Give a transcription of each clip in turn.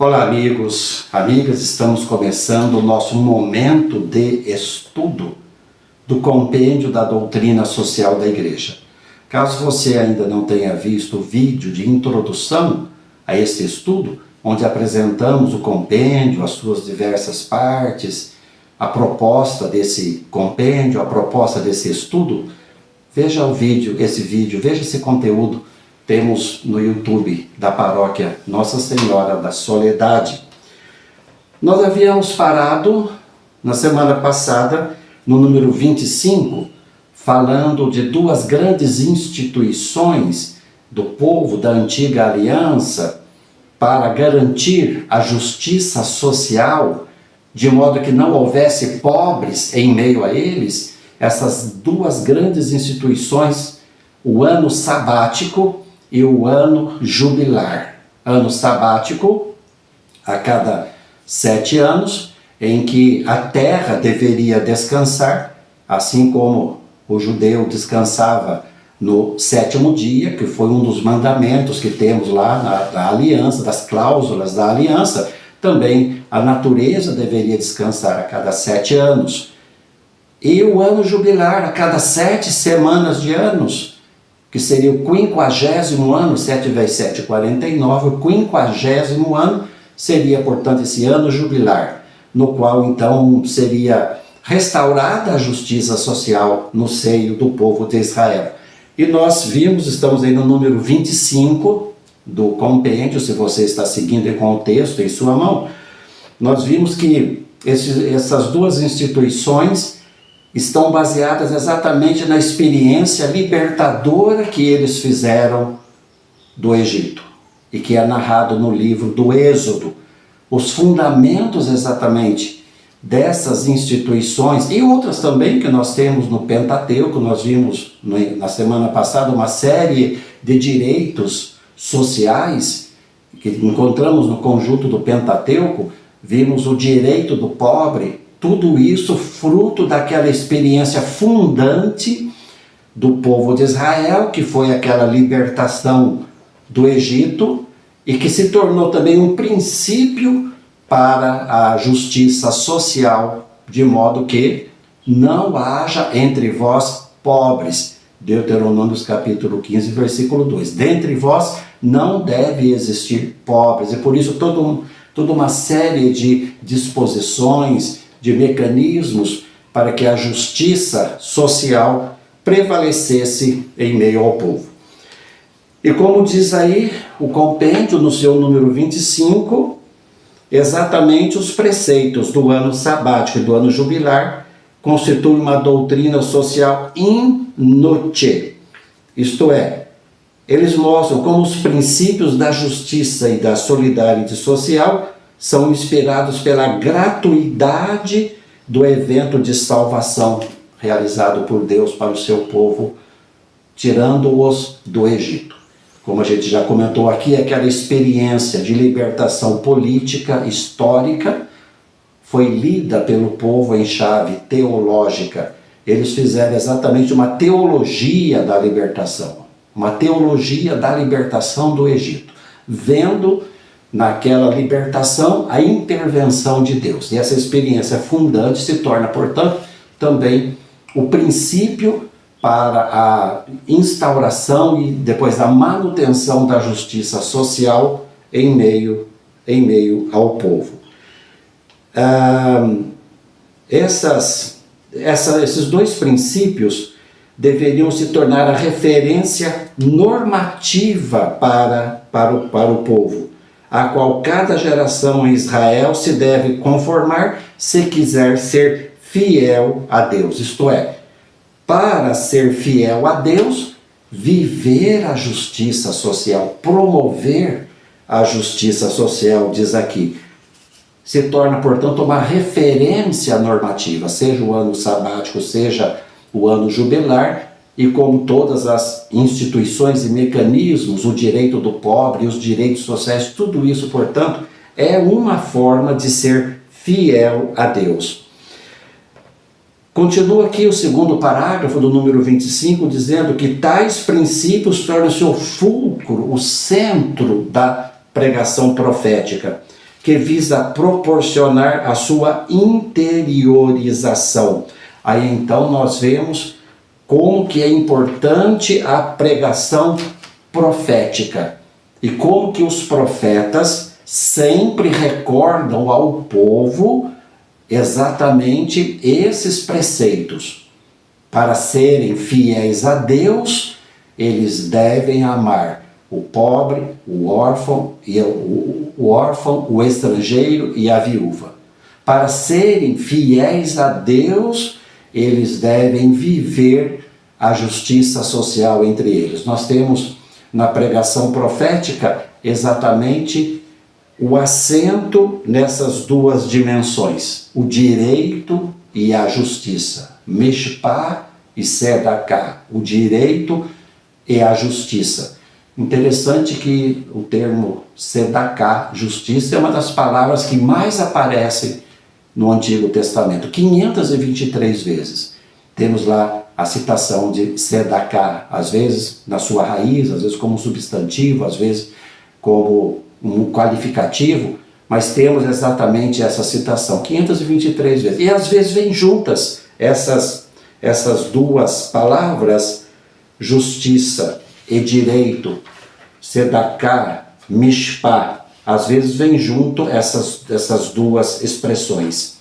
Olá, amigos, amigas, estamos começando o nosso momento de estudo do compêndio da doutrina social da Igreja. Caso você ainda não tenha visto o vídeo de introdução a este estudo, onde apresentamos o compêndio, as suas diversas partes, a proposta desse compêndio, a proposta desse estudo, veja veja esse conteúdo. Temos no YouTube da paróquia Nossa Senhora da Soledade. Nós havíamos parado na semana passada no número 25, falando de duas grandes instituições do povo da antiga aliança para garantir a justiça social, de modo que não houvesse pobres em meio a eles. Essas duas grandes instituições, o ano sabático e o ano jubilar. Ano sabático, a cada 7 anos, em que a terra deveria descansar, assim como o judeu descansava no 7º dia, que foi um dos mandamentos que temos lá na aliança, das cláusulas da aliança. Também a natureza deveria descansar a cada 7 anos. E o ano jubilar, a cada 7 semanas de anos, que seria o 50º ano, 7 vezes 7, 49, o 50º ano seria, portanto, esse ano jubilar, no qual, então, seria restaurada a justiça social no seio do povo de Israel. E nós vimos, estamos aí no número 25 do compêndio, se você está seguindo com o texto em sua mão, nós vimos que essas duas instituições estão baseadas exatamente na experiência libertadora que eles fizeram do Egito e que é narrado no livro do Êxodo. Os fundamentos exatamente dessas instituições e outras também que nós temos no Pentateuco. Nós vimos na semana passada uma série de direitos sociais que encontramos no conjunto do Pentateuco. Vimos o direito do pobre. Tudo isso fruto daquela experiência fundante do povo de Israel, que foi aquela libertação do Egito e que se tornou também um princípio para a justiça social, de modo que não haja entre vós pobres. Deuteronômio capítulo 15, versículo 2. Dentre vós não deve existir pobres. E por isso toda uma série de disposições, de mecanismos para que a justiça social prevalecesse em meio ao povo. E como diz aí o compêndio no seu número 25, exatamente os preceitos do ano sabático e do ano jubilar constituem uma doutrina social in noce. Isto é, eles mostram como os princípios da justiça e da solidariedade social são inspirados pela gratuidade do evento de salvação realizado por Deus para o seu povo, tirando-os do Egito. Como a gente já comentou aqui, aquela experiência de libertação política, histórica, foi lida pelo povo em chave teológica. Eles fizeram exatamente uma teologia da libertação do Egito, vendo naquela libertação a intervenção de Deus. E essa experiência fundante se torna, portanto, também o princípio para a instauração e depois a manutenção da justiça social em meio ao povo. Esses dois princípios deveriam se tornar a referência normativa para o povo, a qual cada geração em Israel se deve conformar se quiser ser fiel a Deus. Isto é, para ser fiel a Deus, viver a justiça social, promover a justiça social, diz aqui, se torna, portanto, uma referência normativa, seja o ano sabático, seja o ano jubilar. E como todas as instituições e mecanismos, o direito do pobre e os direitos sociais, tudo isso, portanto, é uma forma de ser fiel a Deus. Continua aqui o segundo parágrafo do número 25, dizendo que tais princípios tornam-se o fulcro, o centro da pregação profética. que visa proporcionar a sua interiorização. Aí então nós vemos como que é importante a pregação profética e como que os profetas sempre recordam ao povo exatamente esses preceitos. Para serem fiéis a Deus, eles devem amar o pobre, o órfão, o estrangeiro e a viúva. Para serem fiéis a Deus, eles devem viver a justiça social entre eles. Nós temos na pregação profética exatamente o acento nessas duas dimensões, o direito e a justiça. Mishpah e Sedaká, o direito e a justiça. Interessante que o termo Sedaká, justiça, é uma das palavras que mais aparecem no Antigo Testamento, 523 vezes. Temos lá a citação de Sedaká, às vezes na sua raiz, às vezes como um substantivo, às vezes como um qualificativo, mas temos exatamente essa citação, 523 vezes. E às vezes vêm juntas essas duas palavras, justiça e direito, Sedaká, Mishpah, às vezes vem junto essas duas expressões.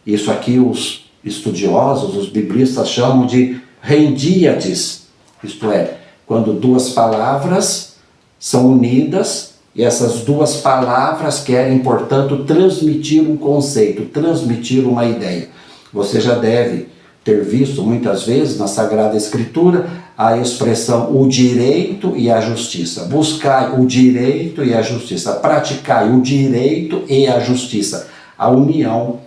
Isso aqui os estudiosos, os biblistas chamam de rendíades, isto é, quando duas palavras são unidas e essas duas palavras querem, portanto, transmitir um conceito, transmitir uma ideia. Você já deve ter visto muitas vezes na Sagrada Escritura a expressão o direito e a justiça. Buscai o direito e a justiça, praticai o direito e a justiça. A união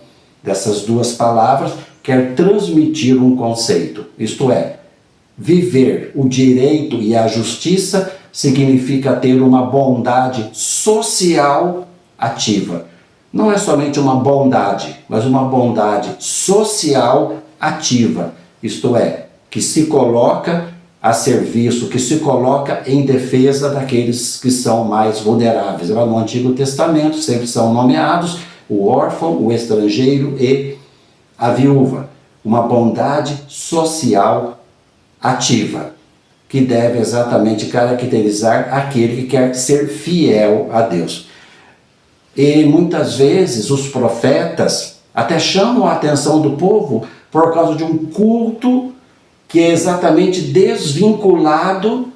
dessas duas palavras quer transmitir um conceito, isto é, viver o direito e a justiça significa ter uma bondade social ativa. Não é somente uma bondade, mas uma bondade social ativa, isto é, que se coloca a serviço, que se coloca em defesa daqueles que são mais vulneráveis. Lá no Antigo Testamento sempre são nomeados o órfão, o estrangeiro e a viúva. Uma bondade social ativa, que deve exatamente caracterizar aquele que quer ser fiel a Deus. E muitas vezes os profetas até chamam a atenção do povo por causa de um culto que é exatamente desvinculado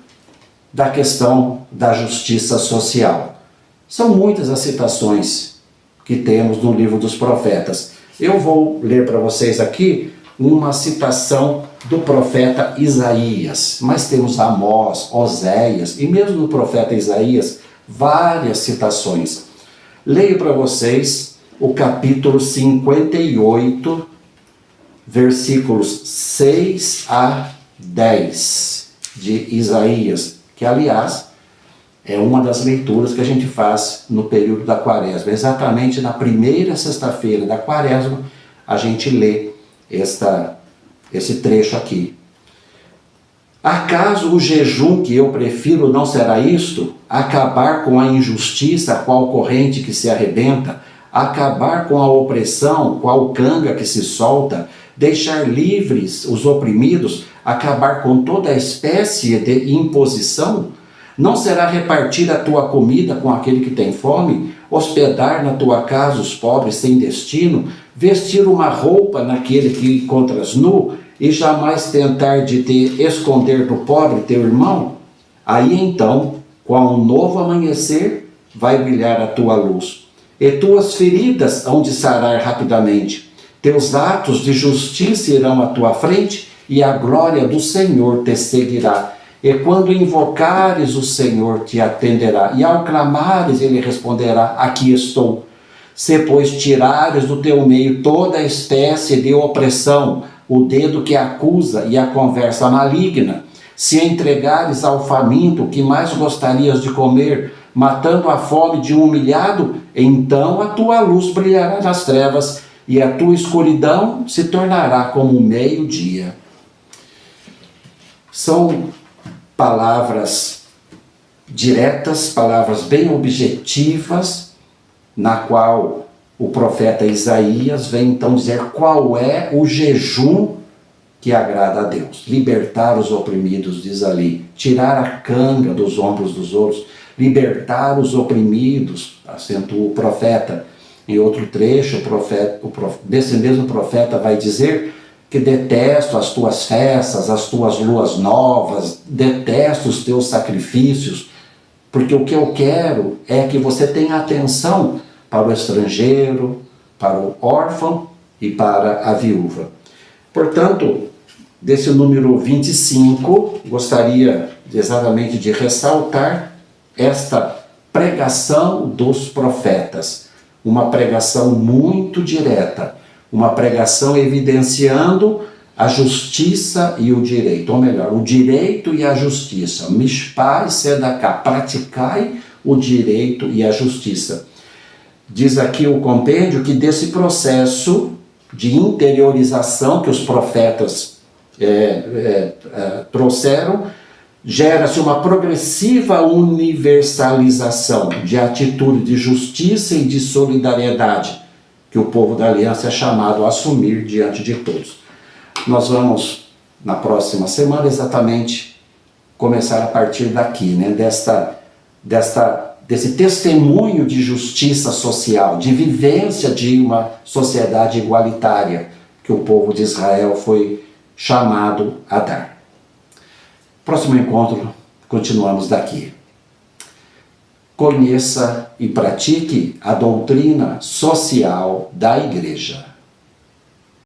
da questão da justiça social. São muitas as citações que temos no livro dos profetas. Eu vou ler para vocês aqui uma citação do profeta Isaías, mas temos Amós, Oséias e mesmo no profeta Isaías várias citações. Leio para vocês o capítulo 58, versículos 6 a 10 de Isaías, que aliás é uma das leituras que a gente faz no período da Quaresma. Exatamente na primeira sexta-feira da Quaresma a gente lê esse trecho aqui. Acaso o jejum que eu prefiro não será isto? Acabar com a injustiça, qual corrente que se arrebenta, acabar com a opressão, qual canga que se solta, deixar livres os oprimidos, acabar com toda espécie de imposição? Não será repartir a tua comida com aquele que tem fome, hospedar na tua casa os pobres sem destino, vestir uma roupa naquele que encontras nu, e jamais tentar de te esconder do pobre teu irmão? Aí então, com um novo amanhecer, vai brilhar a tua luz, e tuas feridas hão de sarar rapidamente. Teus atos de justiça irão à tua frente, e a glória do Senhor te seguirá. E quando invocares, o Senhor te atenderá, e ao clamares, ele responderá: aqui estou. Se, pois, tirares do teu meio toda espécie de opressão, o dedo que acusa e a conversa maligna, se entregares ao faminto o que mais gostarias de comer, matando a fome de um humilhado, então a tua luz brilhará nas trevas, e a tua escuridão se tornará como o meio-dia. São palavras diretas, palavras bem objetivas, na qual o profeta Isaías vem então dizer qual é o jejum que agrada a Deus. Libertar os oprimidos, diz ali, tirar a canga dos ombros dos outros, libertar os oprimidos, acentua o profeta. Em outro trecho, desse mesmo profeta vai dizer que detesto as tuas festas, as tuas luas novas, detesto os teus sacrifícios, porque o que eu quero é que você tenha atenção para o estrangeiro, para o órfão e para a viúva. Portanto, desse número 25, gostaria exatamente de ressaltar esta pregação dos profetas, uma pregação muito direta, uma pregação evidenciando a justiça e o direito, ou melhor, o direito e a justiça. Mishpah e Sedaká, praticai o direito e a justiça. Diz aqui o compêndio que desse processo de interiorização que os profetas trouxeram, gera-se uma progressiva universalização de atitude de justiça e de solidariedade que o povo da aliança é chamado a assumir diante de todos. Nós vamos, na próxima semana, exatamente começar a partir daqui, né, desse testemunho de justiça social, de vivência de uma sociedade igualitária que o povo de Israel foi chamado a dar. Próximo encontro, continuamos daqui. Conheça e pratique a doutrina social da Igreja.